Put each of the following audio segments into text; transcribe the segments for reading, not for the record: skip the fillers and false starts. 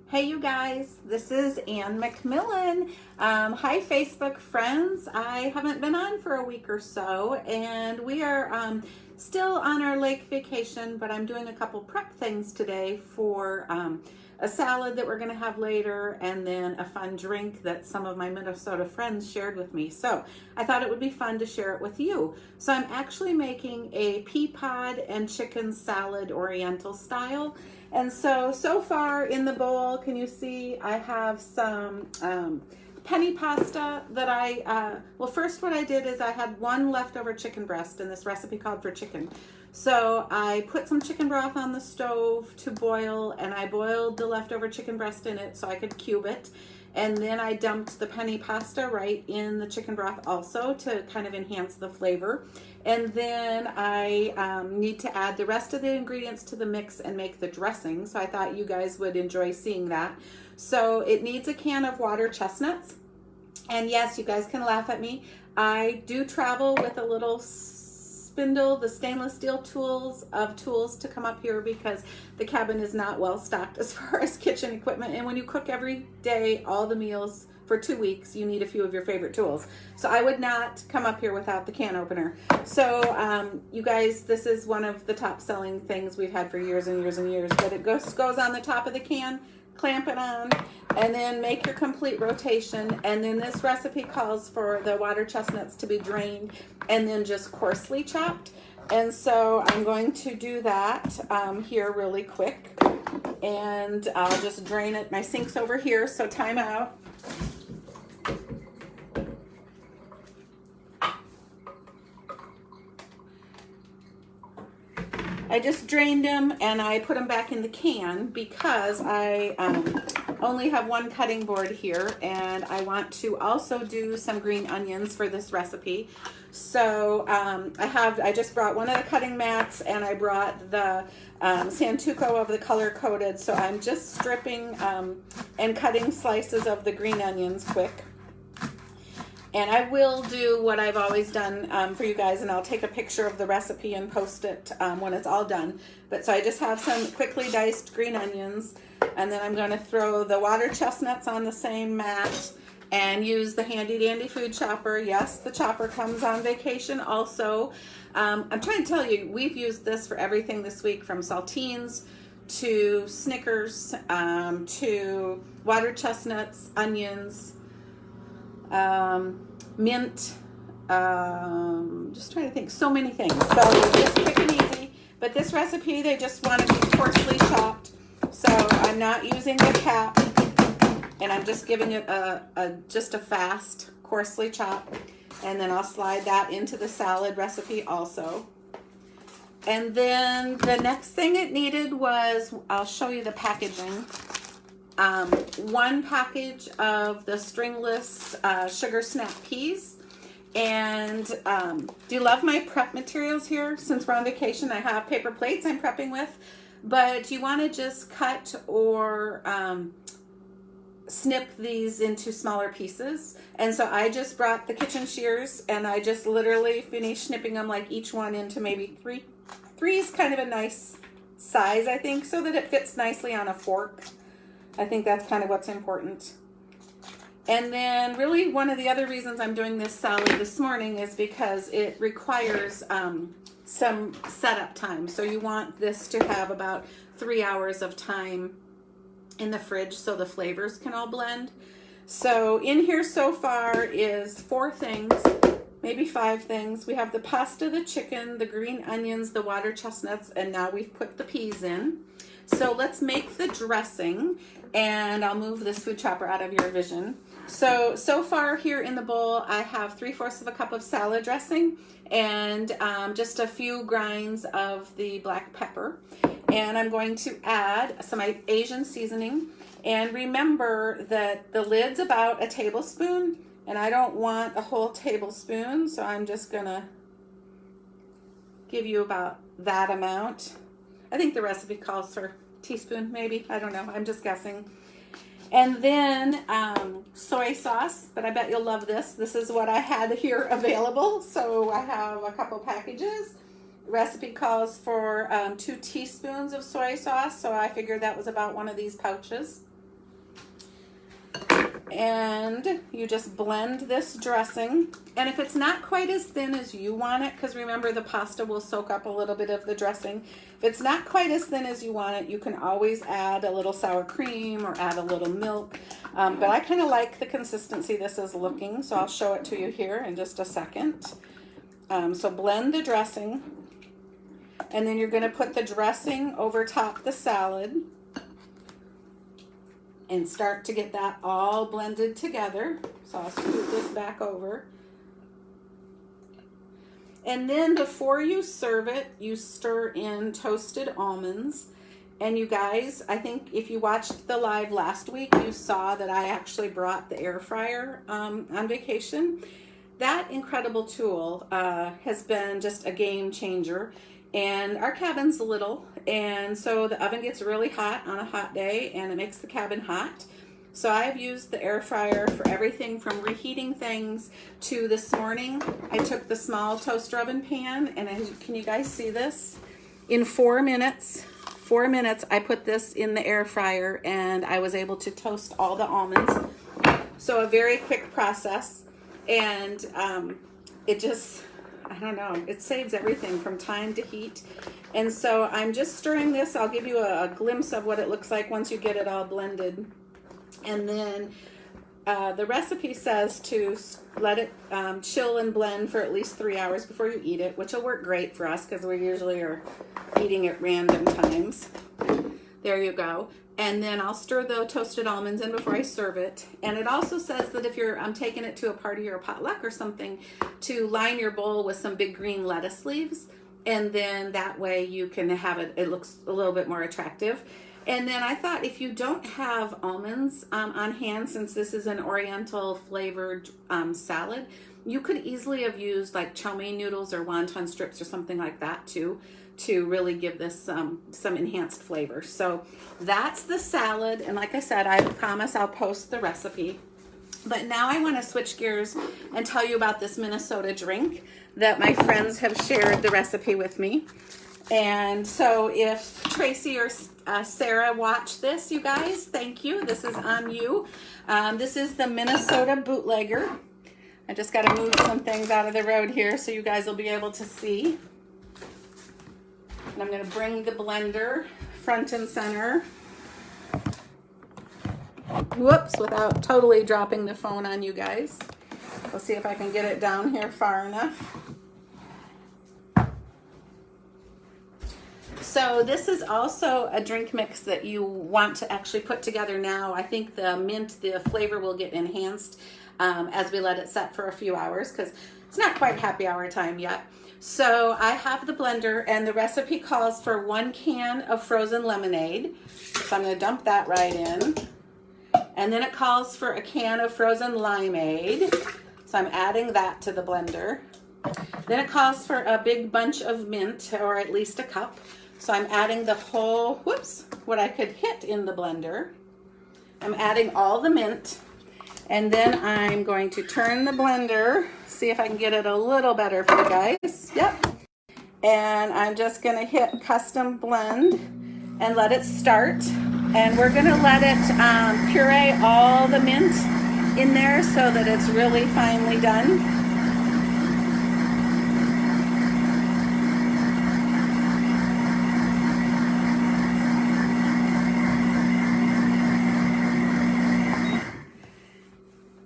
Hey you guys, this is Ann McMillan. Hi Facebook friends. I haven't been on for a week or so and we are still on our lake vacation, but I'm doing a couple prep things today for a salad that we're going to have later and then a fun drink that some of my Minnesota friends shared with me. So I thought it would be fun to share it with you. So I'm actually making a pea pod and chicken salad Oriental style. And so far in the bowl, can you see I have some penny pasta that well, first what I did is I had one leftover chicken breast, and this recipe called for chicken. So I put some chicken broth on the stove to boil, and I boiled the leftover chicken breast in it so I could cube it. And then I dumped the penny pasta right in the chicken broth also to kind of enhance the flavor. And then I need to add the rest of the ingredients to the mix and make the dressing. So I thought you guys would enjoy seeing that. So it needs a can of water chestnuts. And yes, you guys can laugh at me. I do travel with a little spindle, the stainless steel tools to come up here because the cabin is not well stocked as far as kitchen equipment. And when you cook every day, all the meals for 2 weeks, you need a few of your favorite tools. So I would not come up here without the can opener. So you guys, this is one of the top selling things we've had for years and years and years, but it goes on the top of the can, clamp it on, and then make your complete rotation. And then this recipe calls for the water chestnuts to be drained and then just coarsely chopped. And so I'm going to do that here really quick. And I'll just drain it. My sink's over here, so time out. I just drained them and I put them back in the can because I only have one cutting board here, and I want to also do some green onions for this recipe. So I just brought one of the cutting mats, and I brought the Santuco of the color coded. So I'm just stripping and cutting slices of the green onions quick. And I will do what I've always done for you guys, and I'll take a picture of the recipe and post it when it's all done. But so I just have some quickly diced green onions, and then I'm going to throw the water chestnuts on the same mat and use the handy dandy food chopper. Yes, the chopper comes on vacation also. I'm trying to tell you, we've used this for everything this week, from saltines to Snickers to water chestnuts, onions, mint, just trying to think, so many things. So just quick and easy. But this recipe, they just want to be coarsely chopped. So I'm not using the cap, and I'm just giving it just a fast, coarsely chop. And then I'll slide that into the salad recipe also. And then the next thing it needed was, I'll show you the packaging. One package of the stringless sugar snap peas. And do you love my prep materials here? Since we're on vacation, I have paper plates I'm prepping with, but you want to just cut or snip these into smaller pieces. And so I just brought the kitchen shears, and I just literally finished snipping them, like each one into maybe three. Three is kind of a nice size, I think, so that it fits nicely on a fork. I think that's kind of what's important. And then really one of the other reasons I'm doing this salad this morning is because it requires some setup time. So you want this to have about 3 hours of time in the fridge so the flavors can all blend. So in here so far is 4 things, maybe 5 things. We have the pasta, the chicken, the green onions, the water chestnuts, and now we've put the peas in. So let's make the dressing, and I'll move this food chopper out of your vision. So far here in the bowl, I have 3/4 of a cup of salad dressing and just a few grinds of the black pepper. And I'm going to add some Asian seasoning. And remember that the lid's about a tablespoon, and I don't want a whole tablespoon, so I'm just gonna give you about that amount. I think the recipe calls for teaspoon, maybe. I don't know. I'm just guessing. And then soy sauce, but I bet you'll love this. This is what I had here available. So I have a couple packages. The recipe calls for 2 teaspoons of soy sauce, so I figured that was about one of these pouches. And you just blend this dressing. And if it's not quite as thin as you want it, because remember the pasta will soak up a little bit of the dressing. If it's not quite as thin as you want it, you can always add a little sour cream or add a little milk. But I kind of like the consistency this is looking, so I'll show it to you here in just a second. So blend the dressing, and then you're going to put the dressing over top the salad and start to get that all blended together. So I'll scoot this back over. And then before you serve it, you stir in toasted almonds. And you guys, I think if you watched the live last week, you saw that I actually brought the air fryer on vacation. That incredible tool has been just a game changer. And our cabin's little, and so the oven gets really hot on a hot day, and it makes the cabin hot. So I've used the air fryer for everything from reheating things to this morning. I took the small toaster oven pan, and can you guys see this? In 4 minutes, I put this in the air fryer, and I was able to toast all the almonds. So a very quick process, and it just, I don't know, it saves everything from time to heat. And so I'm just stirring this. I'll give you a glimpse of what it looks like once you get it all blended. And then the recipe says to let it chill and blend for at least 3 hours before you eat it, which will work great for us because we usually are eating at random times. There you go. And then I'll stir the toasted almonds in before I serve it. And it also says that if you're taking it to a party or a potluck or something, to line your bowl with some big green lettuce leaves. And then that way you can have it, it looks a little bit more attractive. And then I thought if you don't have almonds on hand, since this is an Oriental flavored salad, you could easily have used like chow mein noodles or wonton strips or something like that too, to really give this some enhanced flavor. So that's the salad. And like I said, I promise I'll post the recipe. But now I want to switch gears and tell you about this Minnesota drink that my friends have shared the recipe with me. And so if Tracy or Sarah watch this, you guys, thank you. This is on you. This is the Minnesota Bootlegger. I just got to move some things out of the road here so you guys will be able to see. And I'm going to bring the blender front and center. Whoops, without totally dropping the phone on you guys. We'll see if I can get it down here far enough. So this is also a drink mix that you want to actually put together now. I think the mint, the flavor will get enhanced as we let it set for a few hours because it's not quite happy hour time yet. So I have the blender, and the recipe calls for 1 can of frozen lemonade. So I'm going to dump that right in. And then it calls for a can of frozen limeade. So I'm adding that to the blender. Then it calls for a big bunch of mint, or at least a cup. So I'm adding the whole, whoops, what I could hit in the blender. I'm adding all the mint. And then I'm going to turn the blender, see if I can get it a little better for you guys. Yep. And I'm just going to hit custom blend and let it start. And we're going to let it puree all the mint in there so that it's really finely done.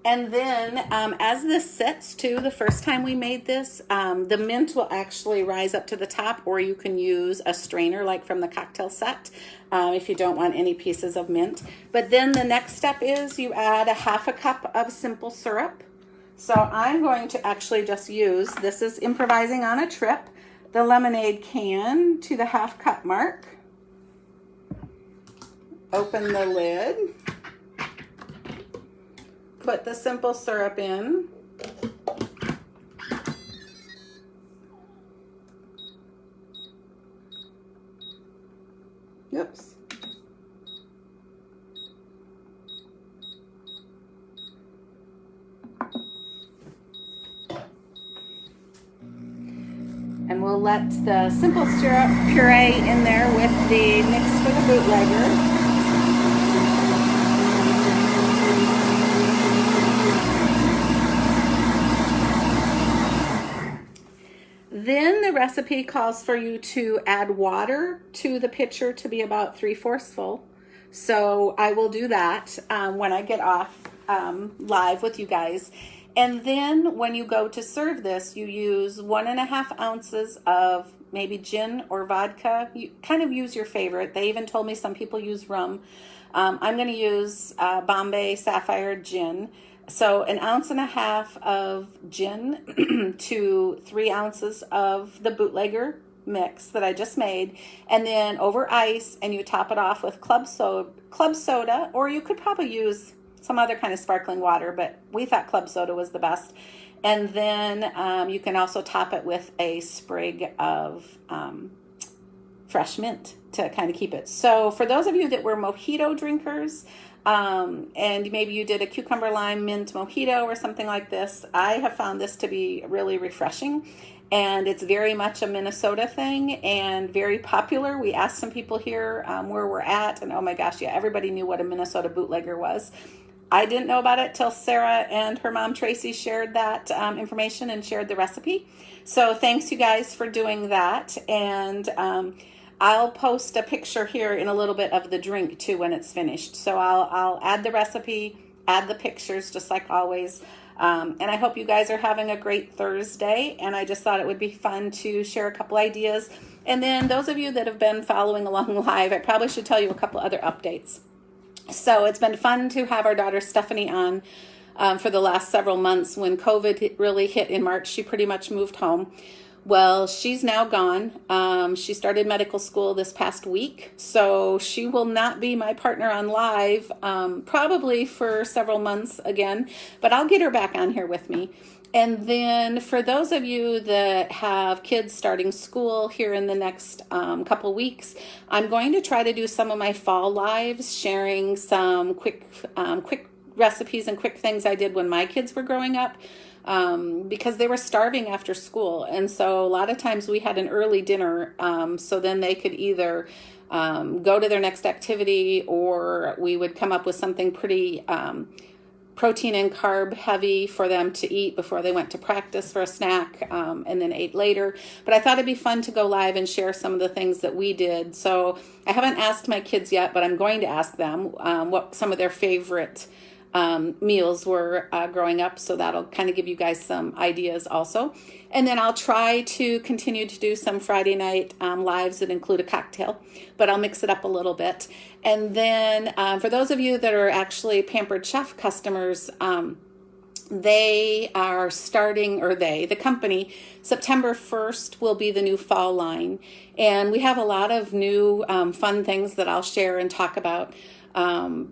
And then as this sets too, the first time we made this, the mint will actually rise up to the top, or you can use a strainer like from the cocktail set if you don't want any pieces of mint. But then the next step is you add a 1/2 cup of simple syrup. So I'm going to actually just use, this is improvising on a trip, the lemonade can to the 1/2 cup mark. Open the lid. Put the simple syrup in. Oops. And we'll let the simple syrup puree in there with the mix for the bootlegger. recipe calls for you to add water to the pitcher to be about 3/4 full. So I will do that when I get off live with you guys. And then when you go to serve this, you use 1.5 ounces of maybe gin or vodka. You kind of use your favorite. They even told me some people use rum. I'm going to use Bombay Sapphire gin. So 1.5 ounces of gin to 3 ounces of the Bootlegger mix that I just made, and then over ice, and you top it off with club soda, or you could probably use some other kind of sparkling water, but we thought club soda was the best. And then you can also top it with a sprig of fresh mint to kind of keep it. So for those of you that were mojito drinkers, and maybe you did a cucumber lime mint mojito or something like this, I have found this to be really refreshing. And it's very much a Minnesota thing and very popular. We asked some people here where we're at, and oh my gosh, yeah, everybody knew what a Minnesota bootlegger was. I didn't know about it till Sarah and her mom Tracy shared that information and shared the recipe. So thanks you guys for doing that. And I'll post a picture here in a little bit of the drink too when it's finished. So I'll add the recipe, add the pictures just like always. And I hope you guys are having a great Thursday. And I just thought it would be fun to share a couple ideas. And then those of you that have been following along live, I probably should tell you a couple other updates. So it's been fun to have our daughter Stephanie on for the last several months. When COVID really hit in March, she pretty much moved home. Well, she's now gone. She started medical school this past week, so she will not be my partner on live probably for several months again, but I'll get her back on here with me. And then for those of you that have kids starting school here in the next couple weeks, I'm going to try to do some of my fall lives, sharing some quick recipes and quick things I did when my kids were growing up. Because they were starving after school. And so a lot of times we had an early dinner, so then they could either go to their next activity, or we would come up with something pretty protein and carb heavy for them to eat before they went to practice for a snack, and then ate later. But I thought it'd be fun to go live and share some of the things that we did. So I haven't asked my kids yet, but I'm going to ask them what some of their favorite meals were growing up, so that'll kind of give you guys some ideas also. And then I'll try to continue to do some Friday night lives that include a cocktail, but I'll mix it up a little bit. And then for those of you that are actually Pampered Chef customers, they are starting, or the company, September 1st will be the new fall line. And we have a lot of new fun things that I'll share and talk about.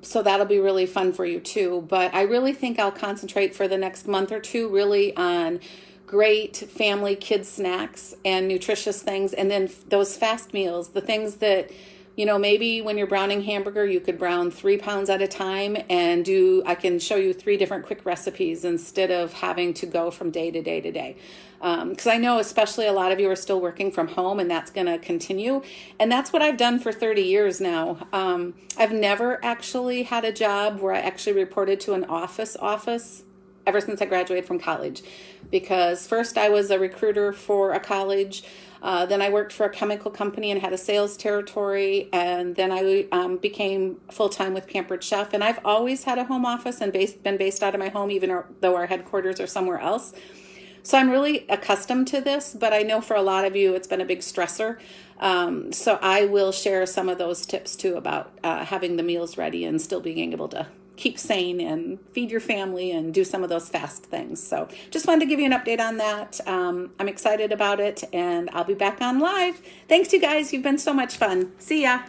So that'll be really fun for you too. But I really think I'll concentrate for the next month or two really on great family kids snacks and nutritious things. And then those fast meals, the things that, you know, maybe when you're browning hamburger, you could brown 3 pounds at a time and I can show you 3 different quick recipes instead of having to go from day to day to day. Because I know especially a lot of you are still working from home, and that's going to continue. And that's what I've done for 30 years now. I've never actually had a job where I actually reported to an office ever since I graduated from college. Because first I was a recruiter for a college. Then I worked for a chemical company and had a sales territory. And then I became full-time with Pampered Chef. And I've always had a home office and been based out of my home, even though our headquarters are somewhere else. So I'm really accustomed to this, but I know for a lot of you it's been a big stressor. So I will share some of those tips too about having the meals ready and still being able to keep sane and feed your family and do some of those fast things. So just wanted to give you an update on that. I'm excited about it, and I'll be back on live. Thanks, you guys. You've been so much fun. See ya.